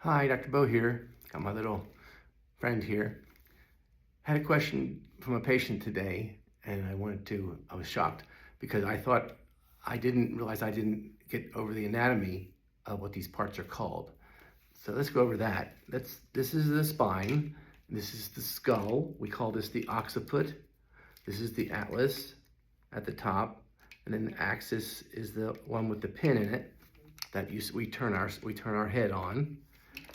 Hi, Dr. Bo here. Got my little friend here. Had a question from a patient today, and I was shocked because I didn't realize I didn't get over the anatomy of what these parts are called. So let's go over that. This is the spine. This is the skull. We call this the occiput. This is the atlas at the top. And then the axis is the one with the pin in it that we turn our head on.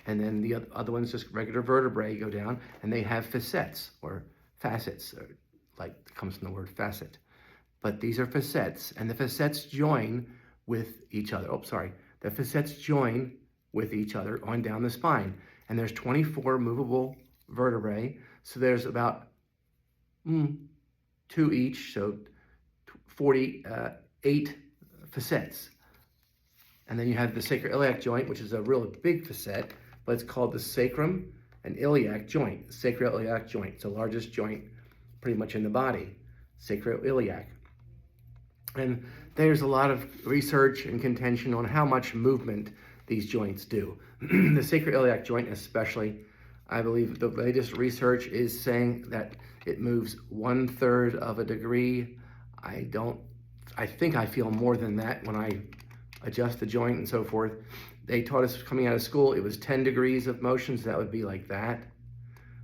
And then the other ones, just regular vertebrae, go down, and they have facets or facets, like comes from the word facet. But these are facets, and the facets join with each other. Oh, sorry. The facets join with each other on down the spine. And there's 24 movable vertebrae, so there's about 2 each, so 48 facets. And then you have the sacroiliac joint, which is a real big facet, but it's called the sacrum and iliac joint. Sacroiliac joint. It's the largest joint pretty much in the body, sacroiliac. And there's a lot of research and contention on how much movement these joints do. The sacroiliac joint especially, I believe the latest research is saying that it moves 1/3 of a degree. I think I feel more than that when I adjust the joint and so forth. They taught us coming out of school, it was 10 degrees of motion, so that would be like that.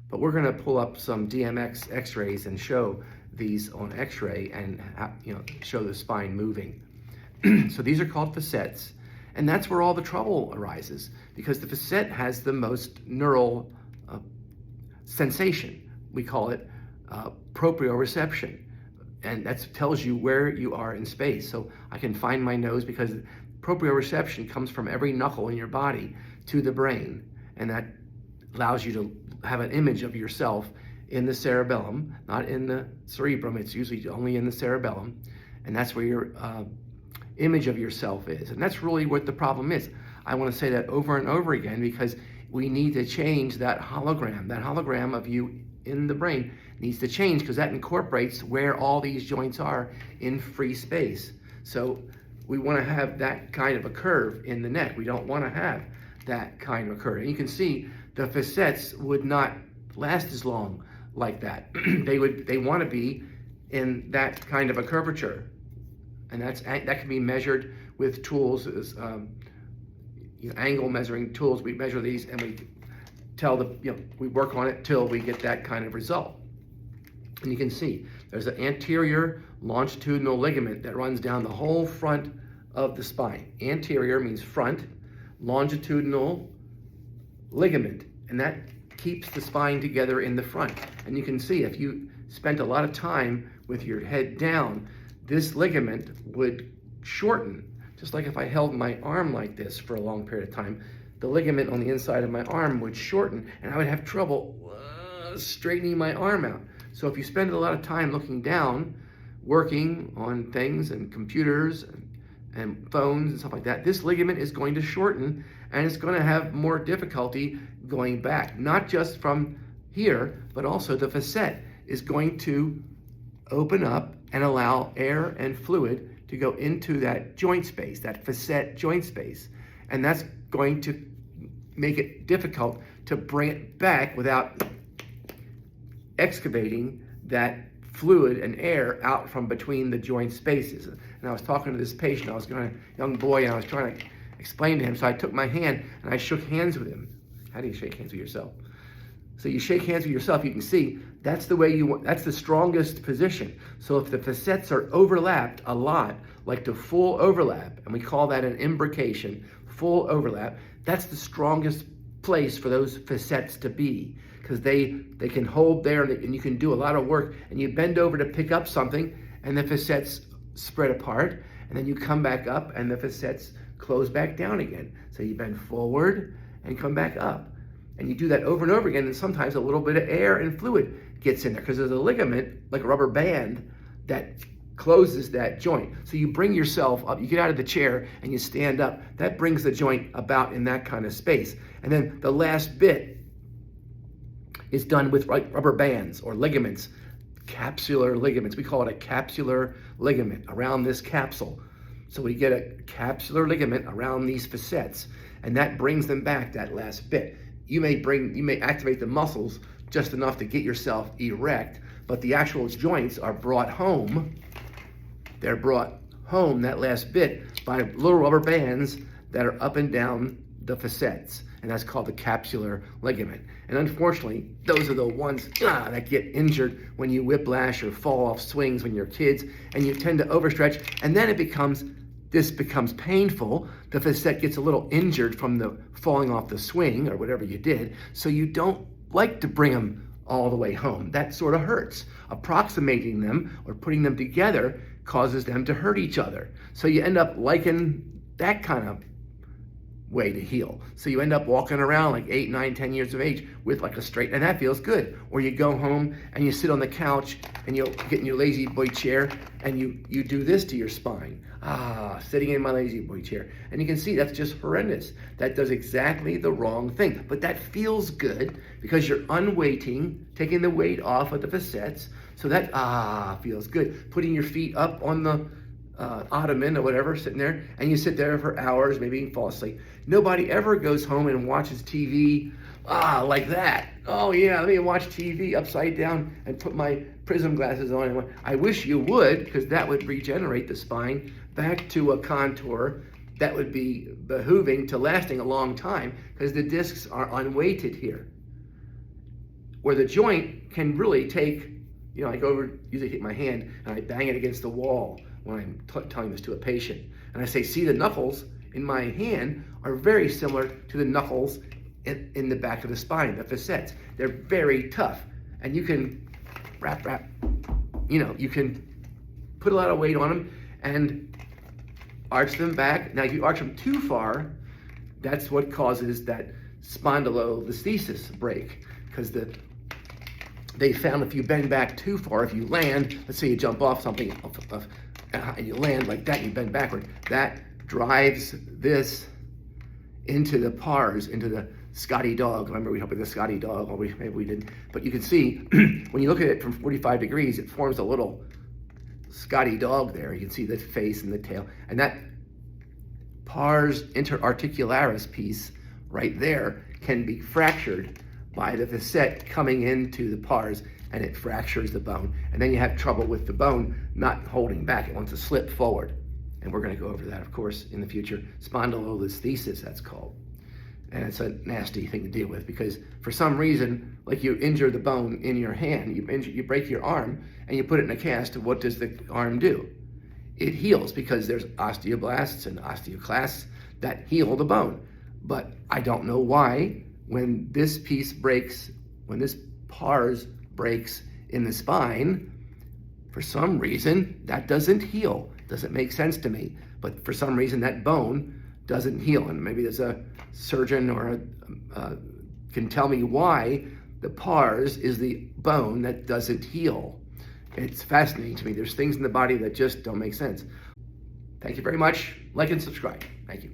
But we're gonna pull up some DMX x-rays and show these on x-ray and show the spine moving. So these are called facets, and that's where all the trouble arises, because the facet has the most neural sensation. We call it proprioception, and that tells you where you are in space. So I can find my nose because proprioception comes from every knuckle in your body to the brain, and that allows you to have an image of yourself in the cerebellum, not in the cerebrum. It's usually only in the cerebellum, and that's where your image of yourself is. And that's really what the problem is. I want to say that over and over again because we need to change that hologram. That hologram of you in the brain needs to change because that incorporates where all these joints are in free space. So we want to have that kind of a curve in the neck. We don't want to have that kind of a curve. And you can see the facets would not last as long like that. They want to be in that kind of a curvature. And that can be measured with tools, angle measuring tools. We measure these and we we work on it till we get that kind of result. And you can see there's an anterior longitudinal ligament that runs down the whole front of the spine. Anterior means front, longitudinal ligament, and that keeps the spine together in the front. And you can see if you spent a lot of time with your head down, this ligament would shorten. Just like if I held my arm like this for a long period of time, the ligament on the inside of my arm would shorten, and I would have trouble straightening my arm out. So if you spend a lot of time looking down, working on things and computers and phones and stuff like that, this ligament is going to shorten, and it's going to have more difficulty going back. Not just from here, but also the facet is going to open up and allow air and fluid to go into that joint space, that facet joint space. And that's going to make it difficult to bring it back without excavating that fluid and air out from between the joint spaces. And I was talking to this patient, young boy, and I was trying to explain to him. So I took my hand and I shook hands with him. How do you shake hands with yourself? So you shake hands with yourself, you can see that's the way that's the strongest position. So if the facets are overlapped a lot, like the full overlap, and we call that an imbrication, full overlap, that's the strongest place for those facets to be, because they can hold there and you can do a lot of work, and you bend over to pick up something and the facets spread apart, and then you come back up and the facets close back down again. So you bend forward and come back up. And you do that over and over again, and sometimes a little bit of air and fluid gets in there because there's a ligament, like a rubber band, that closes that joint. So you bring yourself up, you get out of the chair and you stand up. That brings the joint about in that kind of space. And then the last bit is done with rubber bands or ligaments, capsular ligaments. We call it a capsular ligament around this capsule. So we get a capsular ligament around these facets, and that brings them back that last bit. You may activate the muscles just enough to get yourself erect, but the actual joints are brought home. They're brought home, that last bit, by little rubber bands that are up and down the facets, and that's called the capsular ligament. And unfortunately, those are the ones that get injured when you whiplash or fall off swings when you're kids, and you tend to overstretch, and then this becomes painful. The facet gets a little injured from the falling off the swing or whatever you did, so you don't like to bring them all the way home. That sort of hurts. Approximating them or putting them together causes them to hurt each other. So you end up liking that kind of way to heal. So you end up walking around like 8, 9, 10 years of age with like a straight, and that feels good. Or you go home and you sit on the couch and you'll get in your lazy boy chair and you do this to your spine. Sitting in my lazy boy chair. And you can see that's just horrendous. That does exactly the wrong thing. But that feels good because you're unweighting, taking the weight off of the facets. So that feels good. Putting your feet up on the ottoman or whatever, sitting there, and you sit there for hours, maybe you fall asleep. Nobody ever goes home and watches TV like that. Oh yeah, let me watch TV upside down and put my prism glasses on. I wish you would, because that would regenerate the spine back to a contour that would be behooving to lasting a long time, because the discs are unweighted here. Where the joint can really take, I go over, usually take my hand and I bang it against the wall when I'm telling this to a patient. And I say, see, the knuckles in my hand are very similar to the knuckles in the back of the spine, the facets. They're very tough. And you can you can put a lot of weight on them and arch them back. Now, if you arch them too far, that's what causes that spondylolisthesis break, because they found if you bend back too far, if you land, let's say you jump off something and you land like that, you bend backward, that drives this into the pars, into the Scotty dog. Remember, we hooked with the Scotty dog, or maybe we didn't. But you can see, when you look at it from 45 degrees, it forms a little Scotty dog there. You can see the face and the tail. And that pars interarticularis piece right there can be fractured by the facet coming into the pars, and it fractures the bone. And then you have trouble with the bone not holding back. It wants to slip forward. And we're going to go over that, of course, in the future. Spondylolisthesis, that's called. And it's a nasty thing to deal with, because for some reason, like you injure the bone in your hand, you break your arm, and you put it in a cast. What does the arm do? It heals, because there's osteoblasts and osteoclasts that heal the bone. But I don't know why, when this piece breaks, when this pars breaks in the spine, for some reason, that doesn't heal. Doesn't make sense to me. But for some reason, that bone doesn't heal. And maybe there's a surgeon or can tell me why the pars is the bone that doesn't heal. It's fascinating to me. There's things in the body that just don't make sense. Thank you very much. Like and subscribe. Thank you.